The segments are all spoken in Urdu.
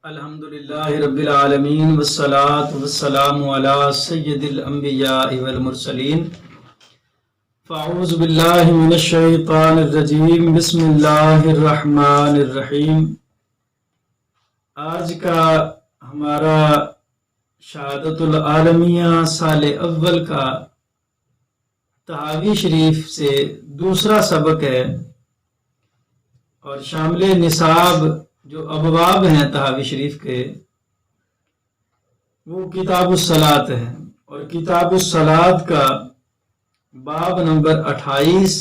الحمدللہ رب العالمین والصلاة والسلام علی سید الانبیاء والمرسلین فاعوذ باللہ من الشیطان الرجیم بسم اللہ الرحمن الرحیم۔ آج کا ہمارا شہادت العالمیہ سال اول کا تحاوی شریف سے دوسرا سبق ہے اور شامل نصاب جو ابواب ہیں تحاوی شریف کے وہ کتاب الصلاۃ ہیں، اور کتاب الصلاۃ کا باب نمبر 28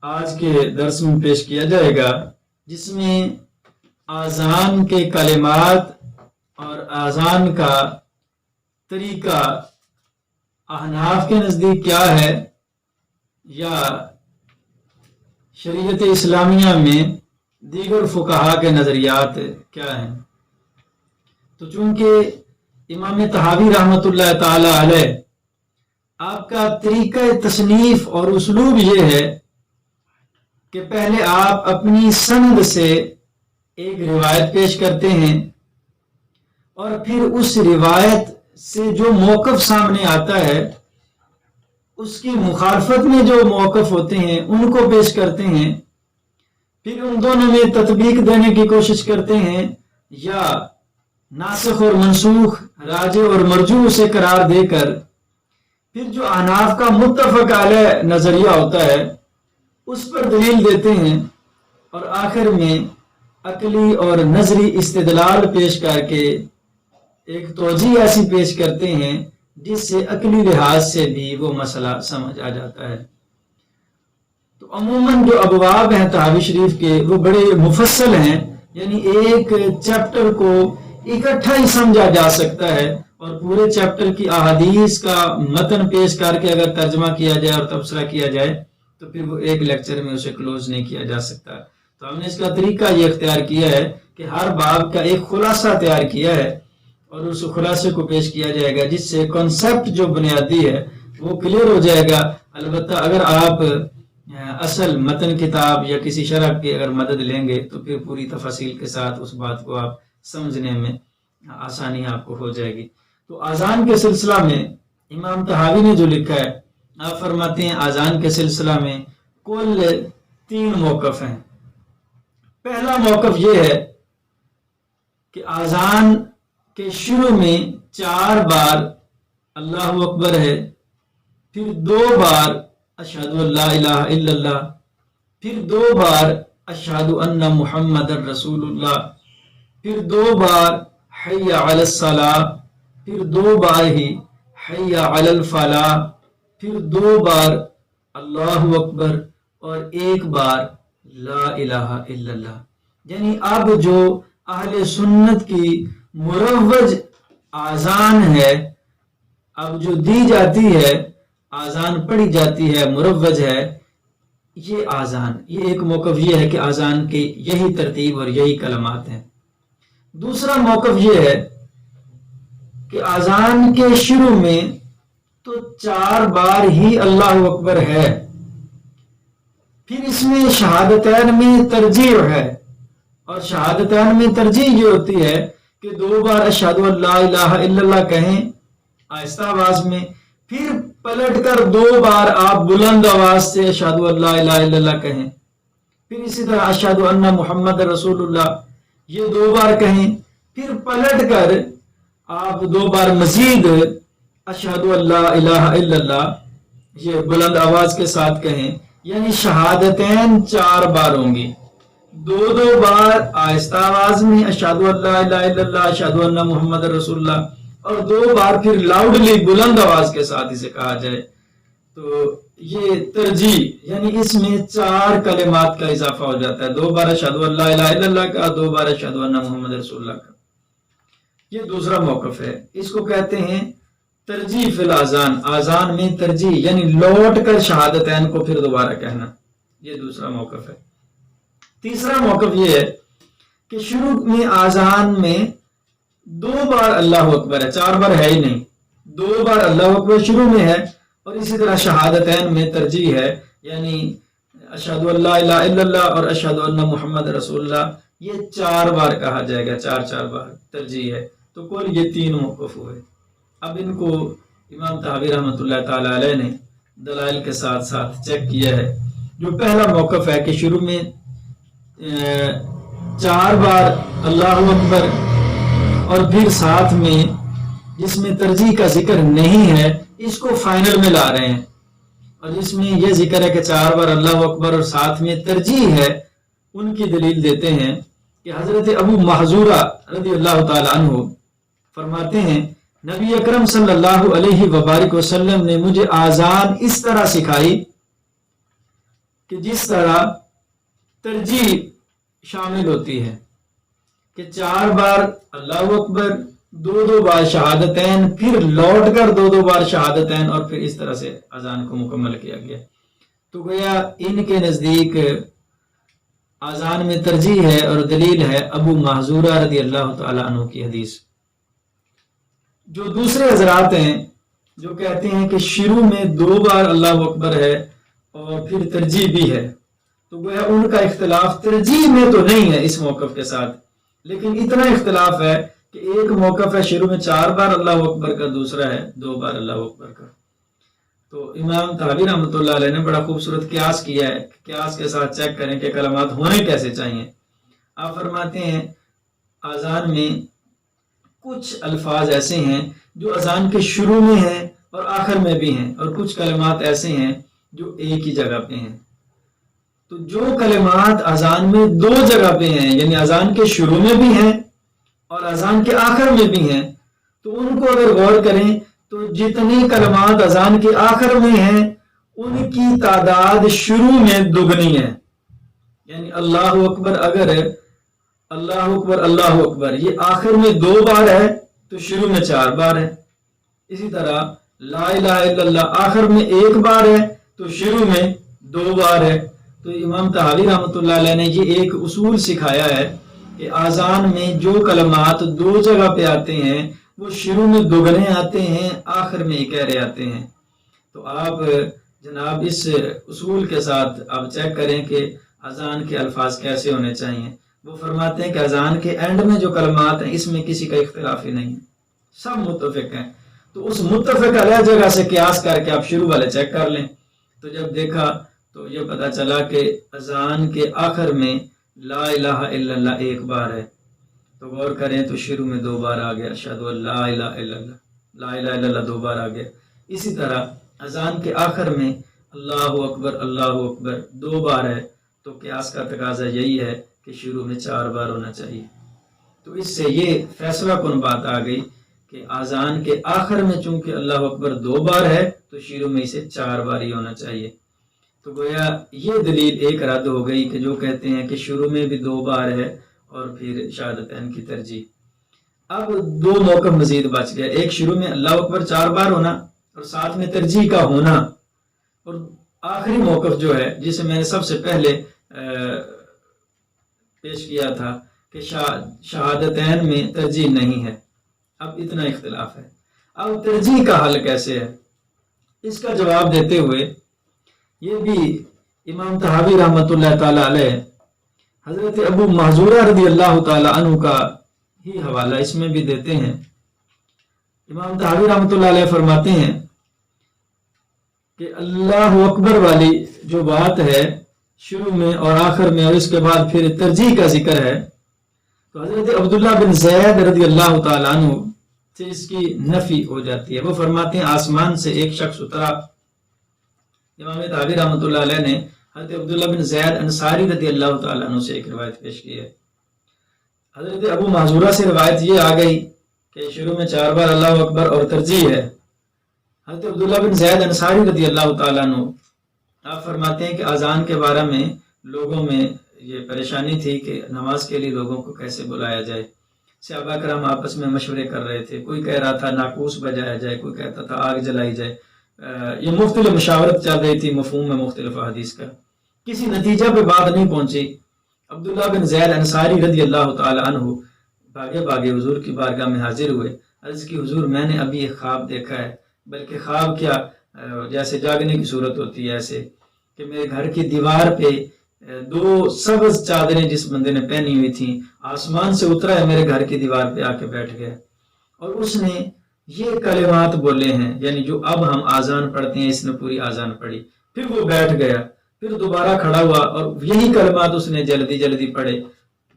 آج کے درس میں پیش کیا جائے گا، جس میں آذان کے کلمات اور آذان کا طریقہ احناف کے نزدیک کیا ہے یا شریعت اسلامیہ میں دیگر فقہا کے نظریات کیا ہیں۔ تو چونکہ امام طحاوی رحمۃ اللہ تعالی علیہ آپ کا طریقہ تصنیف اور اسلوب یہ ہے کہ پہلے آپ اپنی سند سے ایک روایت پیش کرتے ہیں اور پھر اس روایت سے جو موقف سامنے آتا ہے اس کی مخالفت میں جو موقف ہوتے ہیں ان کو پیش کرتے ہیں، پھر ان دونوں میں تطبیق دینے کی کوشش کرتے ہیں یا ناسخ اور منسوخ، راجع اور مرجوح سے قرار دے کر پھر جو احناف کا متفق علیہ نظریہ ہوتا ہے اس پر دلیل دیتے ہیں، اور آخر میں عقلی اور نظری استدلال پیش کر کے ایک توجیہ ایسی پیش کرتے ہیں جس سے عقلی لحاظ سے بھی وہ مسئلہ سمجھ آ جاتا ہے۔ تو عموماً جو ابواب ہیں تحاوی شریف کے وہ بڑے مفصل ہیں، یعنی ایک چیپٹر کو اکٹھا ہی سمجھا جا سکتا ہے، اور پورے چیپٹر کی احادیث کا متن پیش کر کے اگر ترجمہ کیا جائے اور تبصرہ کیا جائے تو پھر وہ ایک لیکچر میں اسے کلوز نہیں کیا جا سکتا۔ تو ہم نے اس کا طریقہ یہ اختیار کیا ہے کہ ہر باب کا ایک خلاصہ تیار کیا ہے اور اس خلاصے کو پیش کیا جائے گا، جس سے کنسپٹ جو بنیادی ہے وہ کلیئر ہو جائے گا۔ البتہ اگر آپ اصل متن کتاب یا کسی شرح کی اگر مدد لیں گے تو پھر پوری تفصیل کے ساتھ اس بات کو آپ سمجھنے میں آسانی آپ کو ہو جائے گی۔ تو آذان کے سلسلہ میں امام طحاوی نے جو لکھا ہے، آپ فرماتے ہیں آذان کے سلسلہ میں کل 3 موقف ہیں۔ پہلا موقف یہ ہے کہ آذان کے شروع میں 4 بار اللہ اکبر ہے، پھر 2 بار اشہد ان لا الہ الا اللہ، پھر 2 بار اشہد ان محمد رسول اللہ، پھر 2 بار حی علی الصلاۃ، پھر 2 بار ہی حی علی الفلاح، پھر 2 بار اللہ اکبر اور 1 بار لا الہ الا اللہ۔ یعنی اب جو اہل سنت کی مروج آذان ہے، اب جو دی جاتی ہے، آذان پڑھی جاتی ہے، مروج ہے، یہ آذان، یہ ایک موقف یہ ہے کہ آذان کی یہی ترتیب اور یہی کلمات ہیں۔ دوسرا موقف یہ ہے کہ آذان کے شروع میں تو 4 بار ہی اللہ اکبر ہے، پھر اس میں شہادتین میں ترجیح ہے، اور شہادتین میں ترجیح یہ ہوتی ہے کہ 2 بار اشہد ان لا الہ الا اللہ کہیں آہستہ آواز میں، پھر پلٹ کر 2 بار آپ بلند آواز سے اشہد ان لا الہ الا اللہ کہیں، پھر اسی طرح اشہد ان محمد رسول اللہ یہ 2 بار کہیں، پھر پلٹ کر آپ 2 بار مزید اشہد ان لا الہ الا اللہ یہ بلند آواز کے ساتھ کہیں، یعنی شہادتین 4 بار ہوں گی، 2 بار آہستہ آواز میں اشہد ان لا الہ الا اللہ اشہد ان محمد رسول اللہ، اور 2 بار پھر لاؤڈلی بلند آواز کے ساتھ اسے کہا جائے۔ تو یہ ترجیح، یعنی اس میں 4 کلمات کا اضافہ ہو جاتا ہے، 2 بار اشہد ان لا الہ الا اللہ کا، 2 بار اشہد ان محمد رسول اللہ کا۔ یہ دوسرا موقف ہے، اس کو کہتے ہیں ترجیح فی الاذان، آذان میں ترجیح، یعنی لوٹ کر شہادتین کو پھر دوبارہ کہنا، یہ دوسرا موقف ہے۔ تیسرا موقف یہ ہے کہ شروع میں آذان میں 2 بار اللہ اکبر ہے، 4 بار ہے ہی نہیں، 2 بار اللہ اکبر شروع میں ہے، اور اسی طرح شہادتین میں ترجیح ہے، یعنی اشہد ان لا الہ الا اللہ اور اشہد ان محمد رسول اللہ، یہ 4 بار کہا جائے گا، 4 بار ترجیح ہے، تو کل یہ 3 موقف ہوئے۔ اب ان کو امام طحاوی رحمۃ اللہ تعالی علیہ نے دلائل کے ساتھ ساتھ چیک کیا ہے۔ جو پہلا موقف ہے کہ شروع میں 4 بار اللہ اکبر اور پھر ساتھ میں جس میں ترجیح کا ذکر نہیں ہے اس کو فائنل میں لا رہے ہیں، اور جس میں یہ ذکر ہے کہ 4 بار اللہ اکبر اور ساتھ میں ترجیح ہے، ان کی دلیل دیتے ہیں کہ حضرت ابو محذورہ رضی اللہ تعالی عنہ فرماتے ہیں نبی اکرم صلی اللہ علیہ وبارک وسلم نے مجھے آذان اس طرح سکھائی کہ جس طرح ترجیح شامل ہوتی ہے، کہ 4 بار اللہ اکبر، 2 بار شہادتین، پھر لوٹ کر 2 بار شہادتین، اور پھر اس طرح سے اذان کو مکمل کیا گیا۔ تو گویا ان کے نزدیک اذان میں ترجیح ہے اور دلیل ہے ابو محذورہ رضی اللہ تعالی عنہ کی حدیث۔ جو دوسرے حضرات ہیں جو کہتے ہیں کہ شروع میں 2 بار اللہ اکبر ہے اور پھر ترجیح بھی ہے، تو گویا ان کا اختلاف ترجیح میں تو نہیں ہے اس موقف کے ساتھ، لیکن اتنا اختلاف ہے کہ ایک موقف ہے شروع میں 4 بار اللہ اکبر کا، دوسرا ہے 2 بار اللہ اکبر کا۔ تو امام طحاوی رحمۃ اللہ علیہ نے بڑا خوبصورت قیاس کیا ہے، قیاس کے ساتھ چیک کریں کہ کلمات ہونے کیسے چاہیے۔ آپ فرماتے ہیں اذان میں کچھ الفاظ ایسے ہیں جو اذان کے شروع میں ہیں اور آخر میں بھی ہیں، اور کچھ کلمات ایسے ہیں جو ایک ہی جگہ پہ ہیں۔ تو جو کلمات اذان میں 2 جگہ پہ ہیں، یعنی اذان کے شروع میں بھی ہیں اور اذان کے آخر میں بھی ہیں، تو ان کو اگر غور کریں تو جتنی کلمات اذان کے آخر میں ہیں ان کی تعداد شروع میں دگنی ہے۔ یعنی اللہ اکبر، اگر اللہ اکبر اللہ اکبر یہ آخر میں 2 بار ہے تو شروع میں 4 بار ہے۔ اسی طرح لا الہ الا اللہ آخر میں 1 بار ہے تو شروع میں 2 بار ہے۔ تو امام طحاوی رحمۃ اللہ علیہ نے یہ ایک اصول سکھایا ہے کہ اذان میں جو کلمات 2 جگہ پہ آتے ہیں وہ شروع میں دگنے آتے ہیں، آخر میں اکہرے آتے ہیں۔ تو آپ جناب اس اصول کے ساتھ آپ چیک کریں کہ اذان کے الفاظ کیسے ہونے چاہیے۔ وہ فرماتے ہیں کہ اذان کے اینڈ میں جو کلمات ہیں اس میں کسی کا اختلاف ہی نہیں ہے، سب متفق ہیں۔ تو اس متفق علیہ جگہ سے قیاس کر کے آپ شروع والے چیک کر لیں۔ تو جب دیکھا تو یہ پتا چلا کہ اذان کے آخر میں لا الہ الا اللہ 1 بار ہے، تو غور کریں تو شروع میں 2 بار آ گیا اشہد ان لا الہ الا اللہ، لا الہ الا اللہ 2 بار آ گیا۔ اسی طرح اذان کے آخر میں اللہ اکبر 2 بار ہے، تو قیاس کا تقاضا یہی ہے کہ شروع میں 4 بار ہونا چاہیے۔ تو اس سے یہ فیصلہ کن بات آ گئی کہ اذان کے آخر میں چونکہ اللہ اکبر 2 بار ہے تو شروع میں اسے 4 بار ہی ہونا چاہیے۔ تو گویا یہ دلیل ایک رد ہو گئی کہ جو کہتے ہیں کہ شروع میں بھی 2 بار ہے اور پھر شہادتین کی ترجیح۔ اب 2 موقف مزید بچ گیا، ایک شروع میں اللہ اکبر 4 بار ہونا اور ساتھ میں ترجیح کا ہونا، اور آخری موقف جو ہے جسے میں نے سب سے پہلے پیش کیا تھا کہ شہادتین میں ترجیح نہیں ہے۔ اب اتنا اختلاف ہے، اب ترجیح کا حل کیسے ہے؟ اس کا جواب دیتے ہوئے یہ بھی امام طحاوی رحمۃ اللہ تعالی علیہ حضرت ابو محذورہ رضی اللہ تعالی عنہ کا ہی حوالہ اس میں بھی دیتے ہیں۔ امام طحاوی رحمۃ اللہ علیہ فرماتے ہیں کہ اللہ اکبر والی جو بات ہے شروع میں اور آخر میں اور اس کے بعد پھر ترجیح کا ذکر ہے، تو حضرت عبداللہ بن زید رضی اللہ تعالی عنہ سے اس کی نفی ہو جاتی ہے۔ وہ فرماتے ہیں آسمان سے ایک شخص اترا۔ امام طحاوی رحمۃ اللہ علیہ نے حضرت عبداللہ بن زید انصاری رضی اللہ تعالی عنہ سے ایک روایت پیش کی ہے۔ حضرت ابو محذورہ سے روایت یہ آ گئی کہ شروع میں 4 بار اللہ اکبر اور ترجیح ہے۔ حضرت عبداللہ بن زید انصاری رضی اللہ تعالیٰ عنہ آپ فرماتے ہیں کہ اذان کے بارے میں لوگوں میں یہ پریشانی تھی کہ نماز کے لیے لوگوں کو کیسے بلایا جائے۔ صحابہ کرام آپس میں مشورے کر رہے تھے، کوئی کہہ رہا تھا ناقوس بجایا جائے، کوئی کہتا تھا آگ جلائی جائے۔ یہ مختلف مشاورت چل رہی تھی مفہوم میں مختلف حدیث کا، کسی نتیجہ پہ بات نہیں پہنچی۔ عبداللہ بن زید انصاری رضی اللہ تعالی عنہ بھاگے حضور کی بارگاہ میں حاضر ہوئے، عرض کی حضور میں نے ابھی ایک خواب دیکھا ہے، بلکہ خواب کیا جیسے جاگنے کی صورت ہوتی ہے ایسے، کہ میرے گھر کی دیوار پہ 2 سبز چادریں جس بندے نے پہنی ہوئی تھیں، آسمان سے اترا ہے، میرے گھر کی دیوار پہ آ کے بیٹھ گیا اور اس نے یہ کلمات بولے ہیں، یعنی جو اب ہم آزان پڑھتے ہیں، اس نے پوری آزان پڑھی، پھر وہ بیٹھ گیا، پھر دوبارہ کھڑا ہوا اور یہی کلمات اس نے جلدی جلدی پڑھے۔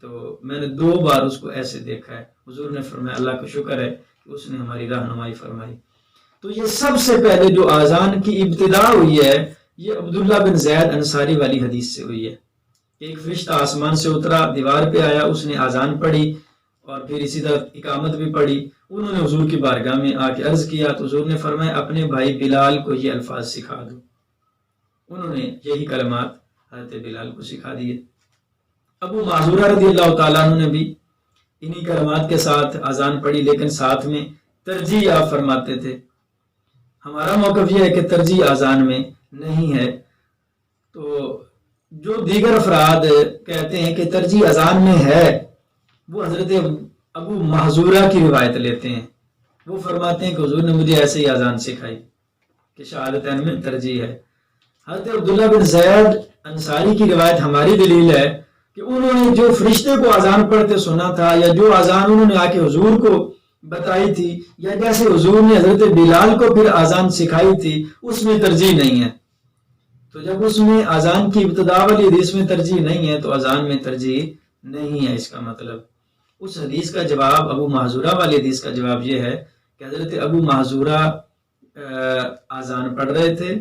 تو میں نے 2 بار اس کو ایسے دیکھا ہے۔ حضور نے فرمایا اللہ کا شکر ہے کہ اس نے ہماری رہنمائی فرمائی۔ تو یہ سب سے پہلے جو آزان کی ابتدا ہوئی ہے، یہ عبداللہ بن زید انصاری والی حدیث سے ہوئی ہے۔ ایک فرشتہ آسمان سے اترا، دیوار پہ آیا، اس نے آزان پڑھی اور پھر اسی طرح اقامت بھی پڑھی۔ انہوں نے حضور کی بارگاہ میں آ کے عرض کیا تو حضور نے فرمایا اپنے بھائی بلال کو یہ الفاظ سکھا دو۔ انہوں نے یہی کلمات حضرت بلال کو سکھا دیے۔ ابو معذورہ رضی اللہ تعالیٰ عنہ نے بھی انہی کلمات کے ساتھ آزان پڑھی، لیکن ساتھ میں ترجیح آپ فرماتے تھے۔ ہمارا موقف یہ ہے کہ ترجیح آزان میں نہیں ہے۔ تو جو دیگر افراد کہتے ہیں کہ ترجیح اذان میں ہے، وہ حضرت ابو محذورہ کی روایت لیتے ہیں۔ وہ فرماتے ہیں کہ حضور نے مجھے ایسے ہی اذان سکھائی کہ شہادتین میں ترجیح ہے۔ حضرت عبداللہ بن زید انصاری کی روایت ہماری دلیل ہے کہ انہوں نے جو فرشتے کو اذان پڑھتے سنا تھا، یا جو اذان انہوں نے آ کے حضور کو بتائی تھی، یا جیسے حضور نے حضرت بلال کو پھر اذان سکھائی تھی، اس میں ترجیح نہیں ہے۔ تو جب اس میں اذان کی ابتدا والی حدیث میں ترجیح نہیں ہے تو اذان میں ترجیح نہیں ہے۔ اس کا مطلب اس حدیث کا جواب، ابو محذورہ والی حدیث کا جواب یہ ہے کہ حضرت ابو محذورہ اذان پڑھ رہے تھے،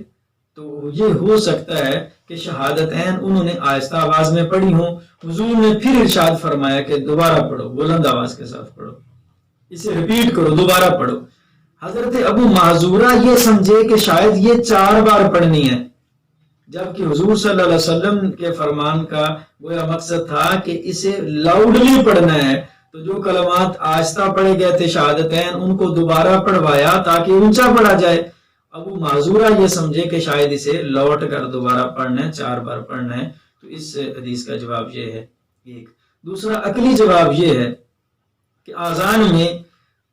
تو یہ ہو سکتا ہے کہ شہادتین انہوں نے آہستہ آواز میں پڑھی ہوں، حضور نے پھر ارشاد فرمایا کہ دوبارہ پڑھو، بلند آواز کے ساتھ پڑھو، اسے ریپیٹ کرو، دوبارہ پڑھو۔ حضرت ابو معذورہ یہ سمجھے کہ شاید یہ 4 بار پڑھنی ہے، جبکہ حضور صلی اللہ علیہ وسلم کے فرمان کا گویا مقصد تھا کہ اسے لاؤڈلی پڑھنا ہے۔ تو جو کلمات آہستہ پڑھے گئے تھے شہادتین، ان کو دوبارہ پڑھوایا تاکہ اونچا پڑھا جائے۔ ابو معذورہ یہ سمجھے کہ شاید اسے لوٹ کر دوبارہ پڑھنا ہے، 4 بار پڑھنا ہے۔ تو اس حدیث کا جواب یہ ہے۔ ایک دوسرا عقلی جواب یہ ہے کہ آذان میں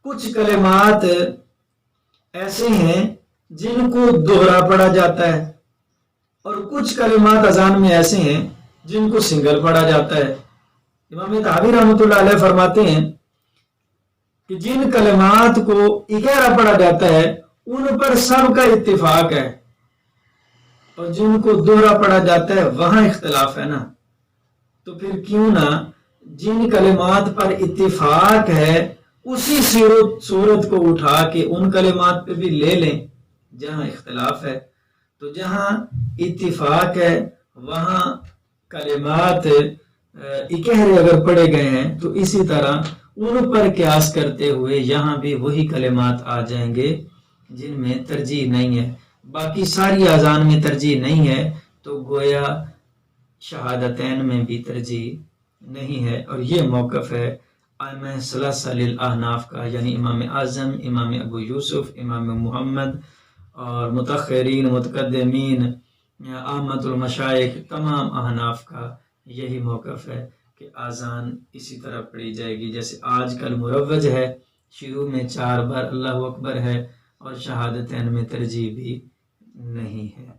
کچھ کلمات ایسے ہیں جن کو دوہرا پڑھا جاتا ہے، اور کچھ کلمات اذان میں ایسے ہیں جن کو سنگل پڑھا جاتا ہے۔ امام طحاوی رحمۃ اللہ علیہ فرماتے ہیں کہ جن کلمات کو اکیلا پڑھا جاتا ہے ان پر سب کا اتفاق ہے، اور جن کو دوہرا پڑھا جاتا ہے وہاں اختلاف ہے نا۔ تو پھر کیوں نہ جن کلمات پر اتفاق ہے اسی صورت کو اٹھا کے ان کلمات پہ بھی لے لیں جہاں اختلاف ہے۔ تو جہاں اتفاق ہے وہاں کلمات اکہرے اگر پڑھے گئے ہیں تو اسی طرح ان پر قیاس کرتے ہوئے یہاں بھی وہی کلمات آ جائیں گے جن میں ترجیح نہیں ہے۔ باقی ساری اذان میں ترجیح نہیں ہے تو گویا شہادتین میں بھی ترجیح نہیں ہے۔ اور یہ موقف ہے ائمہ ثلاثہ للاحناف کا، یعنی امام اعظم، امام ابو یوسف، امام محمد اور متأخرین متقدمین ائمۃ المشائخ تمام احناف کا یہی موقف ہے کہ آذان اسی طرح پڑھی جائے گی جیسے آج کل مروج ہے، شروع میں 4 بار اللہ اکبر ہے اور شہادتین میں ترجیح بھی نہیں ہے۔